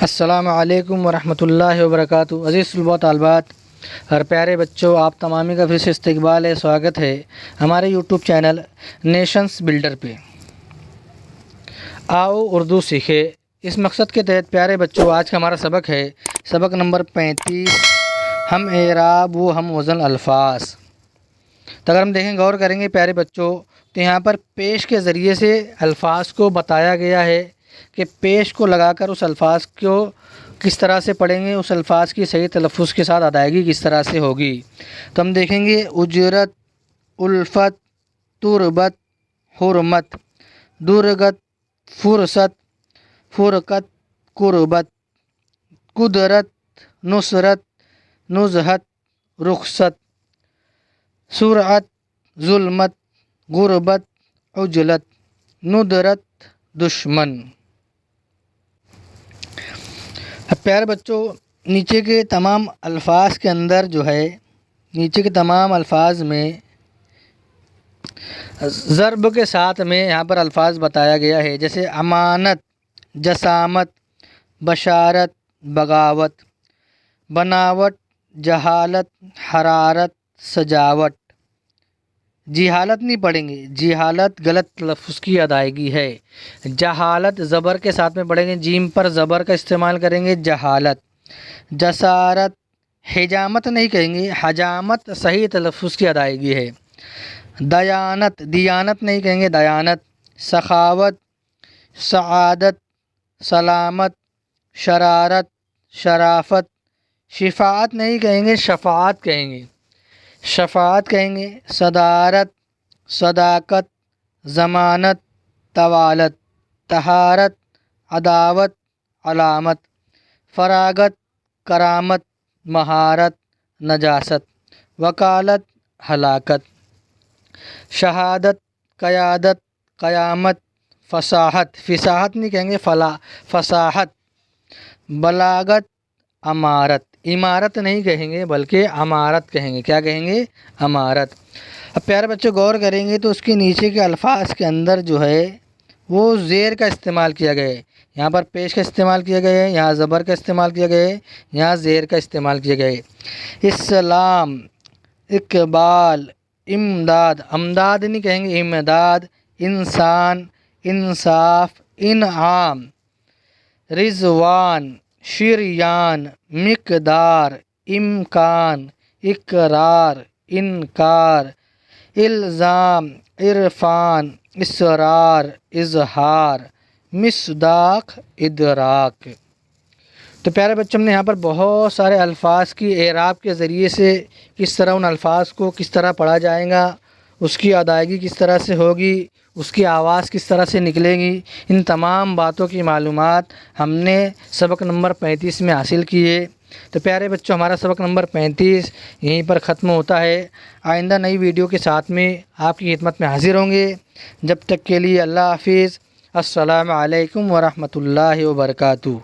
السلام علیکم ورحمۃ اللہ وبرکاتہ۔ عزیز طلباء طالبات اور پیارے بچوں، آپ تمامی کا پھر سے استقبال ہے، سواگت ہے ہمارے یوٹیوب چینل نیشنز بلڈر پہ۔ آؤ اردو سیکھے، اس مقصد کے تحت پیارے بچوں آج کا ہمارا سبق ہے سبق نمبر 35، ہم اعراب و ہم وزن الفاظ۔ تو اگر ہم دیکھیں، غور کریں گے پیارے بچوں، تو یہاں پر پیش کے ذریعے سے الفاظ کو بتایا گیا ہے کہ پیش کو لگا کر اس الفاظ کو کس طرح سے پڑھیں گے، اس الفاظ کی صحیح تلفظ کے ساتھ ادائیگی کس طرح سے ہوگی۔ تو ہم دیکھیں گے اجرت، الفت، تربت، حرمت، درگت، فرصت، فرقت، قربت، قدرت، نصرت، نزہت، رخصت، سرعت، ظلمت، غربت، عجلت، ندرت، دشمن۔ پیارے بچوں، نیچے کے تمام الفاظ کے اندر نیچے کے تمام الفاظ میں ضرب کے ساتھ میں یہاں پر الفاظ بتایا گیا ہے، جیسے امانت، جسامت، بشارت، بغاوت، بناوٹ، جہالت، حرارت، سجاوٹ۔ جہالت نہیں پڑھیں گے، جہالت غلط تلفظ کی ادائیگی ہے۔ جہالت زبر کے ساتھ میں پڑھیں گے، جیم پر زبر کا استعمال کریں گے، جہالت۔ جسارت، حجامت نہیں کہیں گے، حجامت صحیح تلفظ کی ادائیگی ہے۔ دیانت، دیانت نہیں کہیں گے، دیانت۔ سخاوت، سعادت، سلامت، شرارت، شرافت۔ شفاعت نہیں کہیں گے، شفاعت کہیں گے، شفاعت کہیں گے۔ صدارت، صداقت، ضمانت، طوالت، طہارت، عداوت، علامت، فراغت، کرامت، مہارت، نجاست، وکالت، ہلاکت۔ شہادت، قیادت، قیامت، فصاحت، فصاحت نہیں کہیں گے، فصاحت۔ بلاغت، امارت، عمارت نہیں کہیں گے بلکہ امارت کہیں گے۔ کیا کہیں گے؟ امارت۔ اب پیارے بچے غور کریں گے تو اس کے نیچے کے الفاظ کے اندر وہ زیر کا استعمال کیا گیا ہے۔ یہاں پر پیش کا استعمال کیا گیا ہے، یہاں زبر کا استعمال کیا گیا ہے، یہاں زیر کا استعمال کیا گیا ہے۔ اسلام، اقبال، امداد، امداد نہیں کہیں گے، امداد۔ انسان، انصاف، انعام، رضوان، شریان، مقدار، امکان، اقرار، انکار، الزام، عرفان، اسرار، اظہار، مصداق، ادراک۔ تو پیارے بچوں، ہم نے یہاں پر بہت سارے الفاظ کی اعراب کے ذریعے سے کس طرح ان الفاظ کو کس طرح پڑھا جائے گا، اس کی ادائیگی کس طرح سے ہوگی، اس کی آواز کس طرح سے نکلے گی، ان تمام باتوں کی معلومات ہم نے سبق نمبر 35 میں حاصل کی ہے۔ تو پیارے بچوں، ہمارا سبق نمبر 35 یہیں پر ختم ہوتا ہے۔ آئندہ نئی ویڈیو کے ساتھ میں آپ کی خدمت میں حاضر ہوں گے۔ جب تک کے لیے اللہ حافظ۔ السلام علیکم ورحمۃ اللہ وبرکاتہ۔